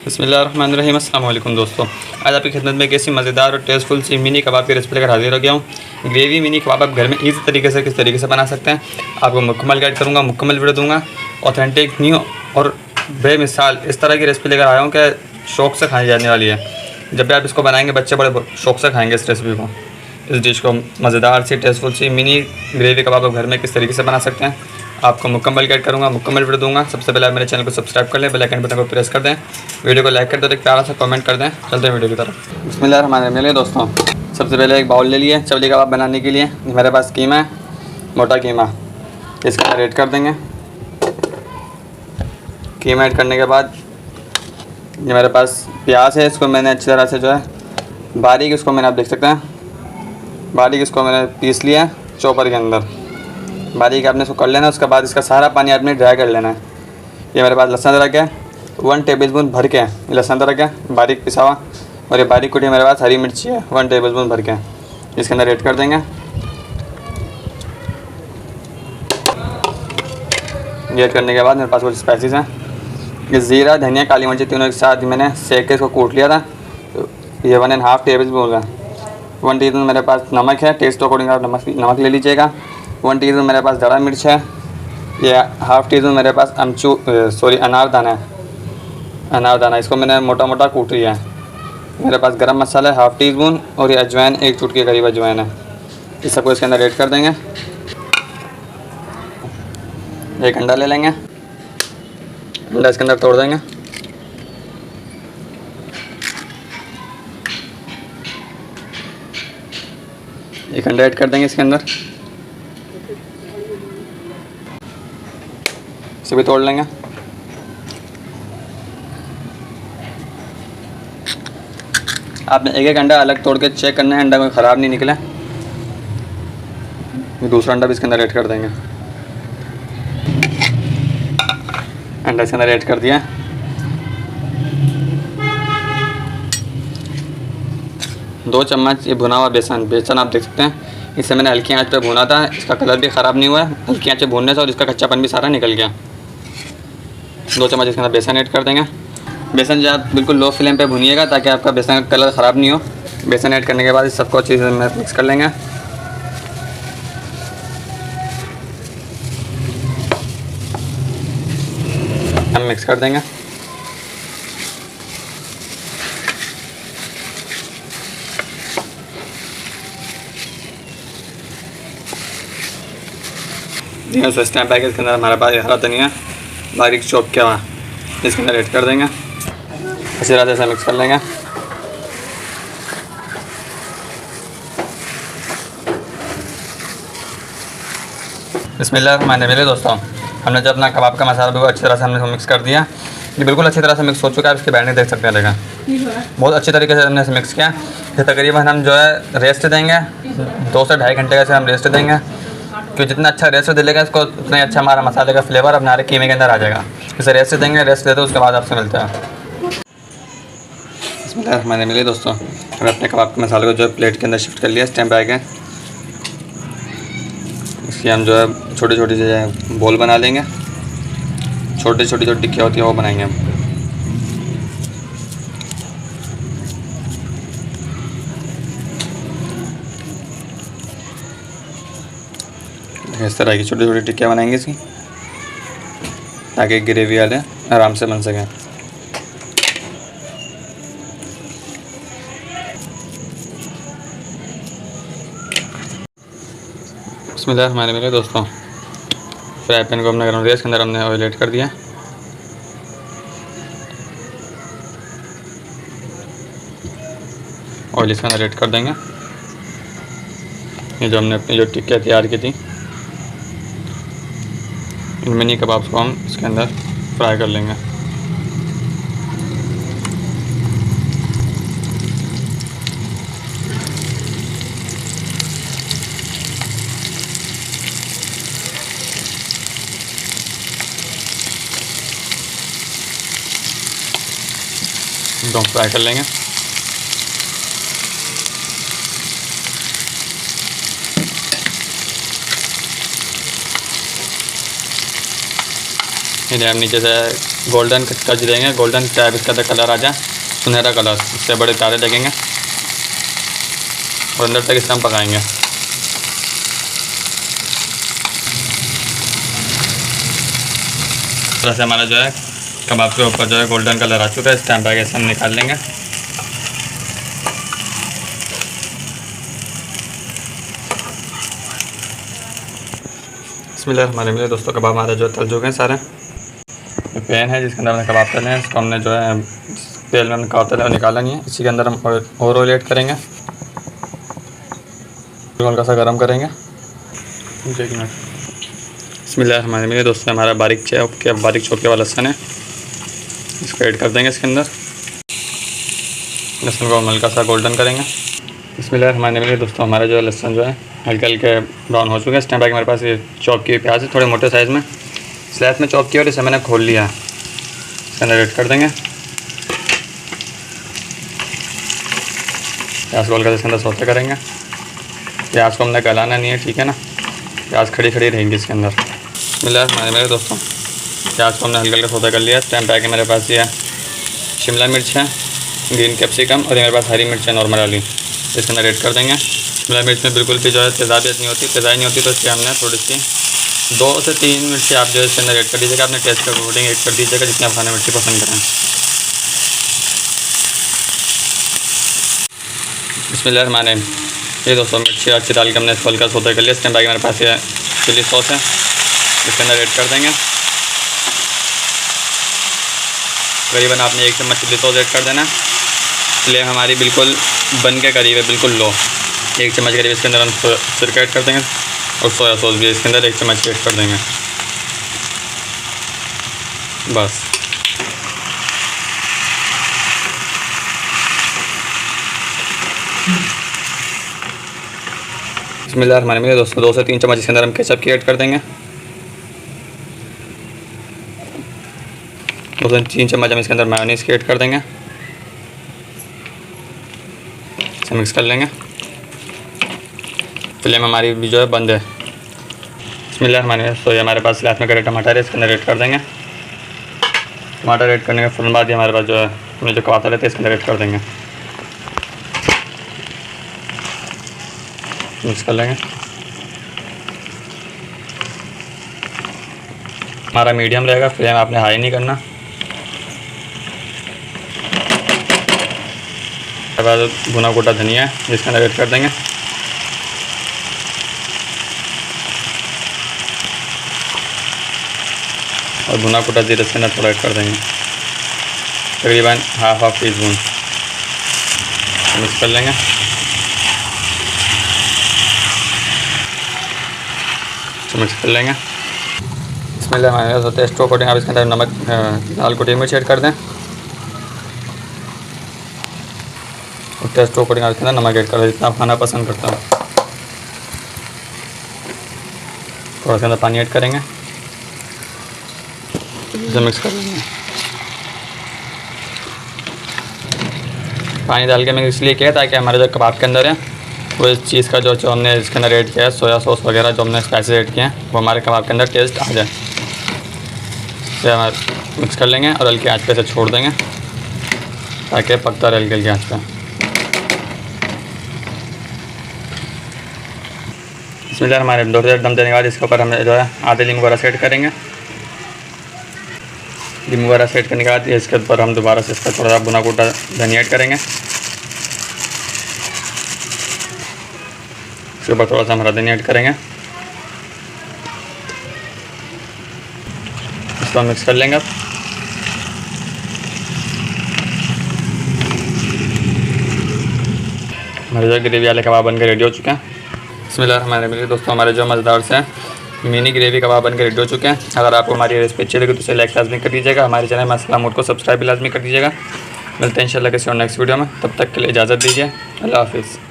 बिस्मिल्लाहिर्रहमानिर्रहीम। अस्सलाम वालेकुम दोस्तों, आज आपकी खिदमत में एक ऐसी मज़ेदार और टेस्टफुल सी मिनी कबाब की रेसिपी लेकर हाजिर हो गया हूँ। ग्रेवी मिनी कबाब आप घर में इसी तरीके से किस तरीके से बना सकते हैं आपको मुकम्मल गाइड करूँगा, मुकम्मल वीडियो दूँगा। ऑथेंटिक न्यू और बेमिसाल इस तरह की रेसिपी लेकर आया हूँ कि शौक़ से खाई जाने वाली है। जब भी आप इसको बनाएंगे बच्चे बड़े शौक़ से खाएँगे इस रेसिपी को। इस डिश को मज़ेदार सी टेस्टफुल सी मिनी ग्रेवी कबाब आप घर में किस तरीके से बना सकते हैं आपको मुकम्मल गाइड करूँगा, मुकम्मल वीडियो दूँगा। सबसे पहले आप मेरे चैनल को सब्सक्राइब कर लें, बेल आइकन बटन को प्रेस कर दें, वीडियो को लाइक कर दें, एक प्यारा सा कमेंट कर दें। चलते हैं वीडियो की तरफ। बिस्मिल्लाहिर्रहमानिर्रहीम दोस्तों, सबसे पहले एक बाउल ले लिए चवली कबाब बनाने के लिए। मेरे पास कीमा है, मोटा कीमा, इसके अंदर ऐड कर देंगे। कीमा ऐड करने के बाद ये मेरे पास प्याज है, इसको मैंने अच्छी तरह से जो है बारीक, इसको मैंने आप देख सकते हैं बारीक इसको मैंने पीस लिया है चॉपर के अंदर। बारीक आपने इसको कर लेना है। उसके बाद इसका सारा पानी आपने ड्राई कर लेना है। ये मेरे पास लहसुन अदरक है, 1 टेबलस्पून भर के लहसुन अदरक है बारीक पिसा हुआ। और ये बारीक कुटी मेरे पास हरी मिर्ची है 1 टेबलस्पून भर के, इसके अंदर ऐड कर देंगे। ये ऐड करने के बाद मेरे पास कुछ स्पाइसेस हैं। ये ज़ीरा, धनिया, काली मिर्ची तीनों एक साथ मैंने सेक के इसको कूट लिया था। तो ये 1.5 टेबलस्पून है। 1 टीस्पून मेरे पास नमक है, टेस्ट अकॉर्डिंग आप नमक ले लीजिएगा। 1 टीस्पून मेरे पास दड़ा मिर्च है। ये 1/2 टीस्पून मेरे पास अनारदाना है, अनारदाना इसको मैंने मोटा मोटा कूट लिया है। मेरे पास गरम मसाला है 1/2 टीस्पून और ये अजवाइन 1 चुटकी करीब अजवाइन है। इस सबको इसके अंदर ऐड कर देंगे। एक अंडा ले लेंगे, अंडा इसके अंदर तोड़ देंगे। एक अंडा ऐड कर देंगे इसके अंदर, इसे भी तोड़ लेंगे। आपने एक अंडा अलग तोड़ के चेक करना है, अंडा कोई ख़राब नहीं निकला। ये दूसरा अंडा भी इसके अंदर ऐड कर देंगे। अंडा इसके अंदर ऐड कर दिया। दो चम्मच ये भुना हुआ बेसन आप देख सकते हैं, इसे मैंने हल्की आंच पे भुना था। इसका कलर भी ख़राब नहीं हुआ है हल्की आंच पे भूनने से, और इसका कच्चापन भी सारा निकल गया। 2 चम्मच इसके अंदर बेसन ऐड कर देंगे। बेसन जो आप बिल्कुल लो फ्लेम पे भुनिएगा ताकि आपका बेसन का कलर ख़राब नहीं हो। बेसन ऐड करने के बाद इस सबको अच्छी से मिक्स कर लेंगे। हम मिक्स कर देंगे। इस टाइम पैकेज के अंदर हमारे पास हरा धनिया बारीक चॉप किया हुआ इसके अंदर ऐड कर देंगे। इसी तरह से मिक्स कर लेंगे। बिस्मिल्लाहिर्रहमानिर्रहीम दोस्तों, हमने जब अपना कबाब का मसाला बिल्कुल अच्छी तरह से हमने मिक्स कर दिया। ये बिल्कुल अच्छी तरह से मिक्स हो चुका है। इसकी बैठने देख सकते हैं, देखा बहुत अच्छी तरीके से हमने इसे मिक्स किया। फिर तकरीबन हम जो है रेस्ट देंगे 2 से ढाई घंटे का से हम रेस्ट देंगे, क्योंकि जितना अच्छा रेस्ट दे लेगा इसको उतना ही अच्छा हमारा मसाले का फ्लेवर हमारे कीमे के अंदर आ जाएगा। इसे रेस्ट देंगे, रेस्ट देते उसके बाद आपसे मिलते हैं। इसमें मिले दोस्तों, हमने अपने कबाब के मसाले को जो है प्लेट के अंदर शिफ्ट कर लिया। इस टाइम पे आके इसकी हम जो है छोटी छोटी जो है बॉल बना लेंगे। छोटी छोटी जो टिक्कियाँ होती है वो बनाएंगे हम। इस तरह की छोटी छोटी टिक्कियाँ बनाएंगे इसकी, ताकि ग्रेवी वाले आराम से बन सकें। बिस्मिल्लाहिर्रहमानिर्रहीम दोस्तों, फ्राई पैन को हमने गरम किया, इसके अंदर हमने ऑयल ऐड कर दिया। ऑयल इसके अंदर ऐड कर देंगे। ये जो हमने अपनी जो टिक्कियाँ तैयार की थी इन मिनी कबाब्स को हम इसके अंदर फ्राई कर लेंगे। एकदम फ्राई कर लेंगे। इन्हें हम नीचे से गोल्डन टच देंगे, गोल्डन चाहे इसका तो कलर आ जाए, सुनहरा कलर, इससे बड़े तारे लगेंगे और अंदर तक इसे हम पकाएंगे। थोड़ा सा हमारा जो है कबाब के ऊपर जो है गोल्डन कलर आ चुका है। इस टाइम पे आगे से हम निकाल लेंगे। बिस्मिल्लाह हमारे मेरे दोस्तों, कबाब हमारे जो तल चुके हैं सारे। पैन है जिसके अंदर हमने कबाब तले हैं, इसको हमने जो है तेल में हमने कबाब तले और निकाला नहीं है। इसी के अंदर हम और ऑयल ऐड करेंगे, हल्का सा गर्म करेंगे। बिस्मिल्लाह हमारे मेरे दोस्तों, हमारा बारीक छोटे वाला लहसुन है, इसको ऐड कर देंगे इसके अंदर। लहसुन को हम हल्का सा गोल्डन करेंगे। बिस्मिल्लाह हमारे मेरे दोस्तों, हमारा जो लहसुन जो है हल्के हल्के ब्राउन हो चुके हैं। इस टाइम पे हमारे पास ये चॉप की प्याज है, थोड़े मोटे साइज़ में स्लाइस में चॉप किया और इसे मैंने खोल लिया है। इसके अंदर ऐड कर देंगे प्याज को, हल्का इसके अंदर सौते करेंगे। प्याज को हमने गलाना नहीं है, ठीक है ना, प्याज खड़ी खड़ी रहेंगी इसके अंदर। बिस्मिल्लाह हमारे मेरे दोस्तों, प्याज को हमने हल्का हल्का सौदा कर लिया। इस टाइम पे आके मेरे पास ये शिमला मिर्च है, ग्रीन कैप्सिकम और ये मेरे पास हरी मिर्च है नॉर्मल वाली, इसके अंदर ऐड कर देंगे। शिमला मिर्च में बिल्कुल भी जो है तेज़ाबियत नहीं होती, तेज़ाई नहीं होती, तो इसलिए हमने थोड़ी सी 2 से 3 मिर्ची आप जो है इसके अंदर ऐड कर दीजिएगा। अपने टेस्ट के अकॉर्डिंग ऐड कर दीजिएगा, जितनी आप खाने मिर्ची पसंद करें। बिस्मिल्लाह हमारे ये दोस्तों, मिर्ची अच्छी डाल के हमने इसको हल्का सौदा कर लिया। इसके अंदर मेरे पास ये चिली सॉस है, इसके अंदर ऐड कर देंगे। करीबन आपने 1 चम्मच चिली सॉस ऐड कर देना। फ्लेम हमारी बिल्कुल बन के करीब है, बिल्कुल लो। 1 चम्मच करीब इसके अंदर हम सिरका ऐड कर देंगे और सोया सॉस भी इसके अंदर 1 चम्मच ऐड कर देंगे बस। बिस्मिल्लाह हमारे मेरे दोस्तों, 2 से 3 चम्मच इसके अंदर हम केचप की ऐड कर देंगे। 2 से 3 चम्मच हम इसके अंदर मेयोनीज़ की ऐड कर देंगे। इसे मिक्स कर लेंगे। फ्लेम हमारी भी जो है बंद है। बिस्मिल्लाह हमारे पास स्लाइस में कटे टमाटर है, इसके अंदर ऐड कर देंगे। टमाटर ऐड करने के फ़ौरन बाद ही हमारे पास जो है हमने जो कबाब तले थे इसके अंदर ऐड कर देंगे, मिक्स कर लेंगे। हमारा मीडियम रहेगा, फ्लेम आपने हाई नहीं करना। उसके बाद भुना कूटा धनिया है जिसके अंदर ऐड कर देंगे। और भुना कूटा जीरा इसके अंदर थोड़ा ऐड कर देंगे, तकरीबन हाफ टी स्पून। मिक्स कर लेंगे। मिक्स कर लेंगे। बिस्मिल्लाह हमारे टेस्ट को अकॉर्डिंग आप इसके अंदर नमक, लाल कुटी मिर्च ऐड कर दें और टेस्ट को अकॉर्डिंग आप इसके अंदर नमक ऐड कर दें जितना आप खाना पसंद करता हूँ। थोड़ा सा अंदर पानी ऐड करेंगे, इसे मिक्स कर लेंगे। पानी डाल के मैंने इसलिए किया ताकि हमारे जो कबाब के अंदर है वो इस चीज़ का जो हमने इसके अंदर ऐड किया है, सोया सॉस वगैरह जो हमने स्पाइसेस ऐड किए हैं, वो हमारे कबाब के अंदर टेस्ट आ जाए। इसे हम मिक्स कर लेंगे और हल्की आंच पे से छोड़ देंगे ताकि पकता रहे हल्की आंच पे। बिस्मिल्लाह हमारे 2 मिनट दम देने के बाद इसके ऊपर हम जो है आधे नींबू का रस ऐड करेंगे। नींबू का रस ऐड करने के बाद इसके ऊपर हम दोबारा से इसका थोड़ा सा भुना कूटा धनिया ऐड करेंगे। इसके ऊपर थोड़ा सा हरा धनिया ऐड करेंगे। इसको मिक्स कर लेंगे। हमारे जो ग्रेवी वाले कबाब बनकर रेडी हो चुके हैं। बिस्मिल्लाह हमारे मेरे दोस्तों, हमारे जो मज़ेदार से मिनी ग्रेवी कबाब बनकर रेडी हो चुके हैं। अगर आपको हमारी रेसिपी अच्छी लगी तो उसे लाइक लाजमी कर दीजिएगा। हमारे चैनल मसला मूड को सब्सक्राइब भी लाजमी कर दीजिएगा। मिलते हैं इंशाल्लाह किसी और नेक्स्ट वीडियो में, तब तक के लिए इजाज़त दीजिए। अल्लाह हाफिज़।